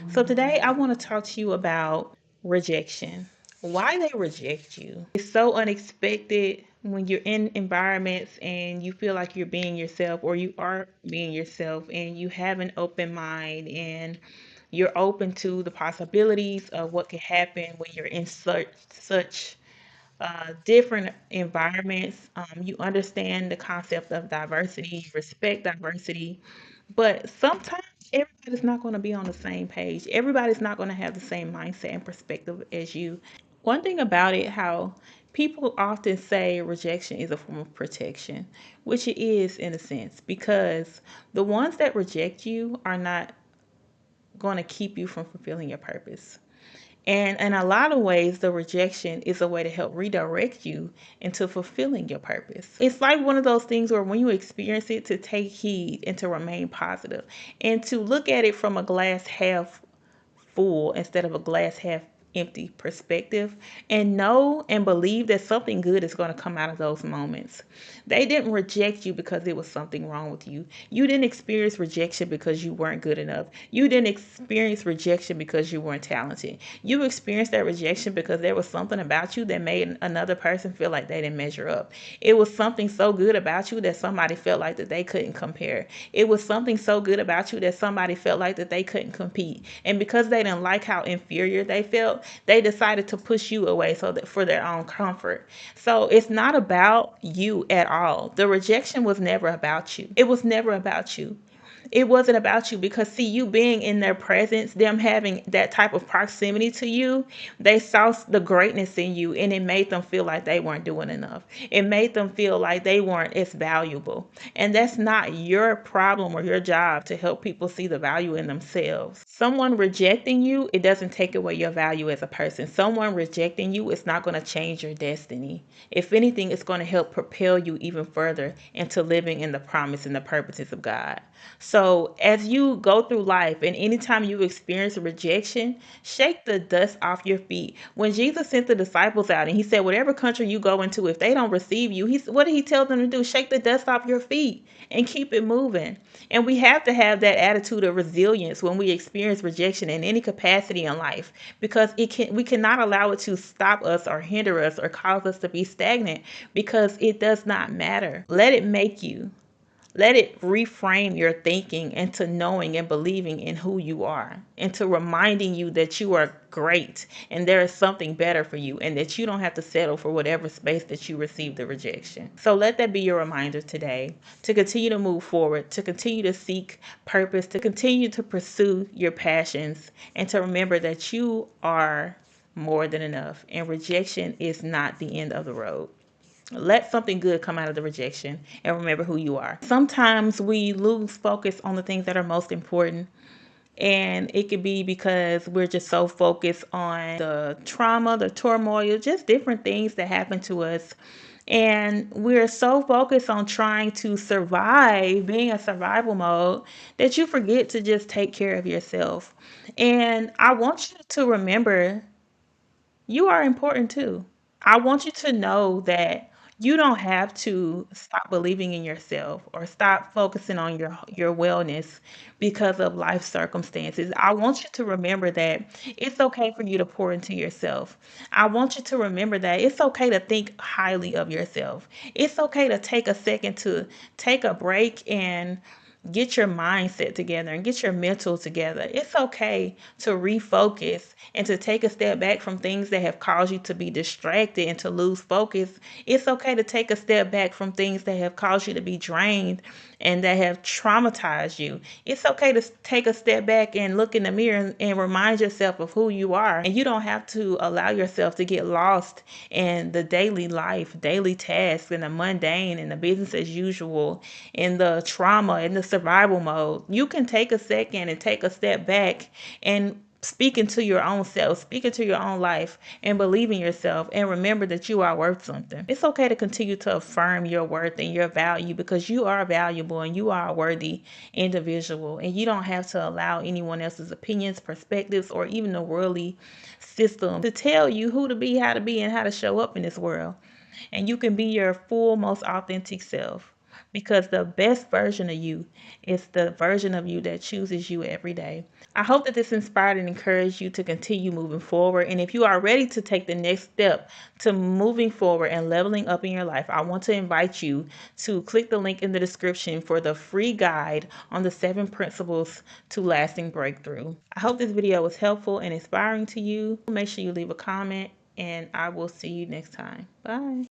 So today I want to talk to you about rejection. Why they reject you. It's so unexpected when you're in environments and you feel like you're being yourself or you are being yourself and you have an open mind and you're open to the possibilities of what can happen when you're in such different environments. You understand the concept of diversity, you respect diversity, but sometimes everybody's not going to be on the same page. Everybody's not going to have the same mindset and perspective as you. One thing about it, how people often say rejection is a form of protection, which it is in a sense, because the ones that reject you are not going to keep you from fulfilling your purpose. And in a lot of ways, the rejection is a way to help redirect you into fulfilling your purpose. It's like one of those things where when you experience it, to take heed and to remain positive and to look at it from a glass half full instead of a glass half empty perspective, and know and believe that something good is going to come out of those moments. They didn't reject you because there was something wrong with you. You didn't experience rejection because you weren't good enough. You didn't experience rejection because you weren't talented. You experienced that rejection because there was something about you that made another person feel like they didn't measure up. It was something so good about you that somebody felt like that they couldn't compare. It was something so good about you that somebody felt like that they couldn't compete. And because they didn't like how inferior they felt, they decided to push you away so that for their own comfort. So it's not about you at all. The rejection was never about you. It was never about you. It wasn't about you because, see, you being in their presence, them having that type of proximity to you, they saw the greatness in you and it made them feel like they weren't doing enough. It made them feel like they weren't as valuable. And that's not your problem or your job to help people see the value in themselves. Someone rejecting you, it doesn't take away your value as a person. Someone rejecting you is not going to change your destiny. If anything, it's going to help propel you even further into living in the promise and the purposes of God. So as you go through life and anytime you experience rejection, shake the dust off your feet. When Jesus sent the disciples out and he said, whatever country you go into, if they don't receive you, what did he tell them to do? Shake the dust off your feet and keep it moving. And we have to have that attitude of resilience when we experience rejection in any capacity in life, because we cannot allow it to stop us or hinder us or cause us to be stagnant, because it does not matter. Let it make you. Let it reframe your thinking into knowing and believing in who you are, into reminding you that you are great and there is something better for you, and that you don't have to settle for whatever space that you received the rejection. So let that be your reminder today to continue to move forward, to continue to seek purpose, to continue to pursue your passions, and to remember that you are more than enough, and rejection is not the end of the road. Let something good come out of the rejection and remember who you are. Sometimes we lose focus on the things that are most important. And it could be because we're just so focused on the trauma, the turmoil, just different things that happen to us. And we're so focused on trying to survive, being a survival mode, that you forget to just take care of yourself. And I want you to remember you are important too. I want you to know that you don't have to stop believing in yourself or stop focusing on your wellness because of life circumstances. I want you to remember that it's okay for you to pour into yourself. I want you to remember that it's okay to think highly of yourself. It's okay to take a second to take a break and get your mindset together and get your mental together. It's okay to refocus and to take a step back from things that have caused you to be distracted and to lose focus. It's okay to take a step back from things that have caused you to be drained and that have traumatized you. It's okay to take a step back and look in the mirror and remind yourself of who you are. And you don't have to allow yourself to get lost in the daily life, daily tasks, and the mundane and the business as usual, in the trauma, in the survival mode. You can take a second and take a step back and speak into your own self, speak into your own life, and believe in yourself, and remember that you are worth something. It's okay to continue to affirm your worth and your value, because you are valuable and you are a worthy individual, and you don't have to allow anyone else's opinions, perspectives, or even the worldly system to tell you who to be, how to be, and how to show up in this world. And you can be your full, most authentic self. because the best version of you is the version of you that chooses you every day. I hope that this inspired and encouraged you to continue moving forward. And if you are ready to take the next step to moving forward and leveling up in your life, I want to invite you to click the link in the description for the free guide on the 7 principles to lasting breakthrough. I hope this video was helpful and inspiring to you. Make sure you leave a comment, and I will see you next time. Bye.